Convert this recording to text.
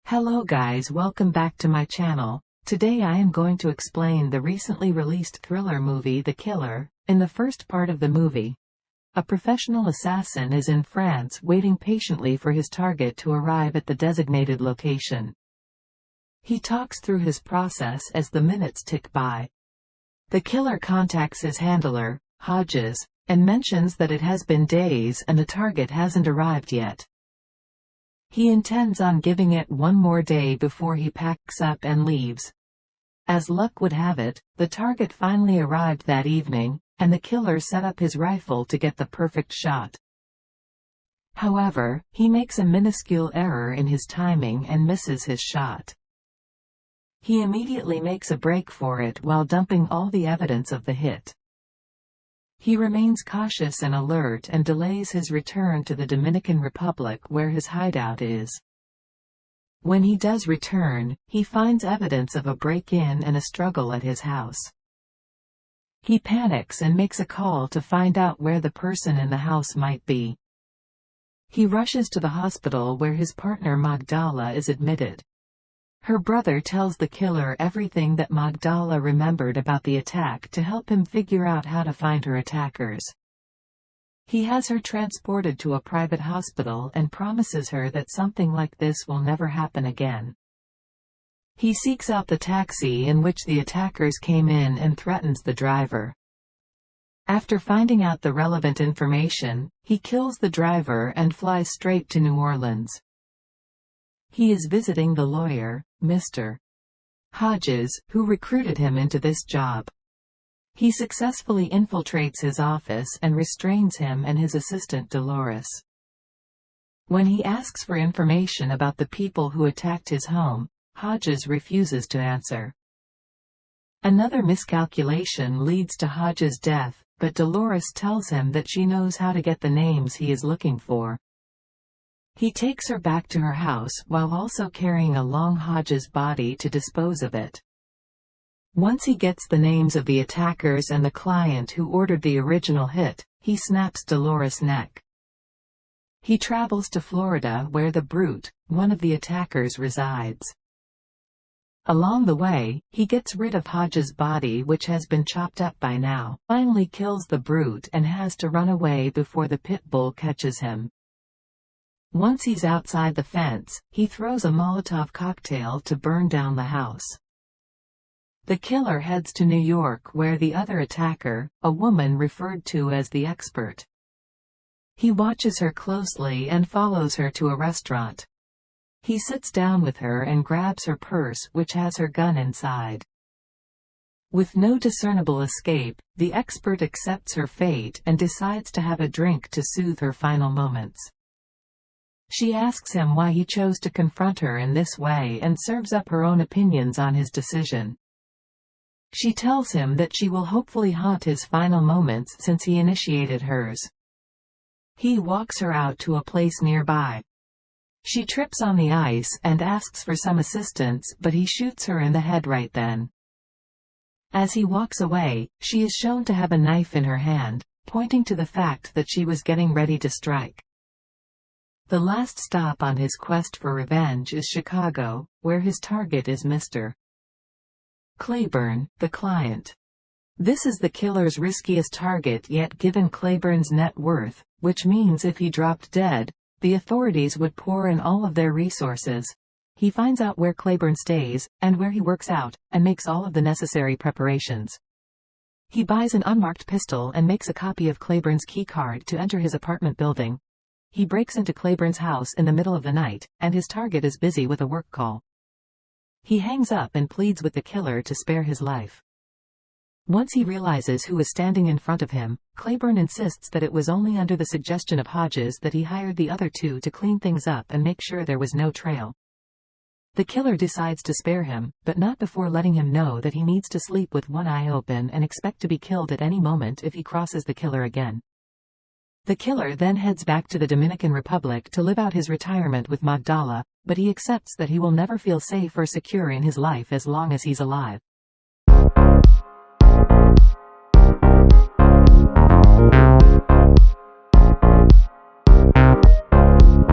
Hello guys, welcome back to my channel. Today I am going to explain the recently released thriller movie The Killer. In the first part of the movie, a professional assassin is in France waiting patiently for his target to arrive at the designated location. He talks through his process as the minutes tick by. The killer contacts his handler, Hodges, and mentions that it has been days and the target hasn't arrived yet. He intends on giving it one more day before he packs up and leaves. As luck would have it, the target finally arrived that evening, and the killer set up his rifle to get the perfect shot. However, he makes a minuscule error in his timing and misses his shot. He immediately makes a break for it while dumping all the evidence of the hit. He remains cautious and alert and delays his return to the Dominican Republic where his hideout is. When he does return, he finds evidence of a break-in and a struggle at his house. He panics and makes a call to find out where the person in the house might be. He rushes to the hospital where his partner Magdala is admitted. Her brother tells the killer everything that Magdala remembered about the attack to help him figure out how to find her attackers. He has her transported to a private hospital and promises her that something like this will never happen again. He seeks out the taxi in which the attackers came in and threatens the driver. After finding out the relevant information, he kills the driver and flies straight to New Orleans. He is visiting the lawyer, Mr. Hodges, who recruited him into this job. He successfully infiltrates his office and restrains him and his assistant Dolores. When he asks for information about the people who attacked his home, Hodges refuses to answer. Another miscalculation leads to Hodges' death, but Dolores tells him that she knows how to get the names he is looking for. He takes her back to her house while also carrying along Hodges' body to dispose of it. Once he gets the names of the attackers and the client who ordered the original hit, he snaps Dolores' neck. He travels to Florida where the Brute, one of the attackers, resides. Along the way, he gets rid of Hodges' body, which has been chopped up by now, finally kills the Brute and has to run away before the pit bull catches him. Once he's outside the fence, he throws a Molotov cocktail to burn down the house. The killer heads to New York where the other attacker, a woman referred to as the expert. He watches her closely and follows her to a restaurant. He sits down with her and grabs her purse, which has her gun inside. With no discernible escape, the expert accepts her fate and decides to have a drink to soothe her final moments. She asks him why he chose to confront her in this way and serves up her own opinions on his decision. She tells him that she will hopefully haunt his final moments since he initiated hers. He walks her out to a place nearby. She trips on the ice and asks for some assistance, but he shoots her in the head right then. As he walks away, she is shown to have a knife in her hand, pointing to the fact that she was getting ready to strike. The last stop on his quest for revenge is Chicago, where his target is Mr. Claiborne, the client. This is the killer's riskiest target yet given Claiborne's net worth, which means if he dropped dead, the authorities would pour in all of their resources. He finds out where Claiborne stays, and where he works out, and makes all of the necessary preparations. He buys an unmarked pistol and makes a copy of Claiborne's key card to enter his apartment building. He breaks into Claiborne's house in the middle of the night, and his target is busy with a work call. He hangs up and pleads with the killer to spare his life. Once he realizes who is standing in front of him, Claiborne insists that it was only under the suggestion of Hodges that he hired the other two to clean things up and make sure there was no trail. The killer decides to spare him, but not before letting him know that he needs to sleep with one eye open and expect to be killed at any moment if he crosses the killer again. The killer then heads back to the Dominican Republic to live out his retirement with Magdala, but he accepts that he will never feel safe or secure in his life as long as he's alive.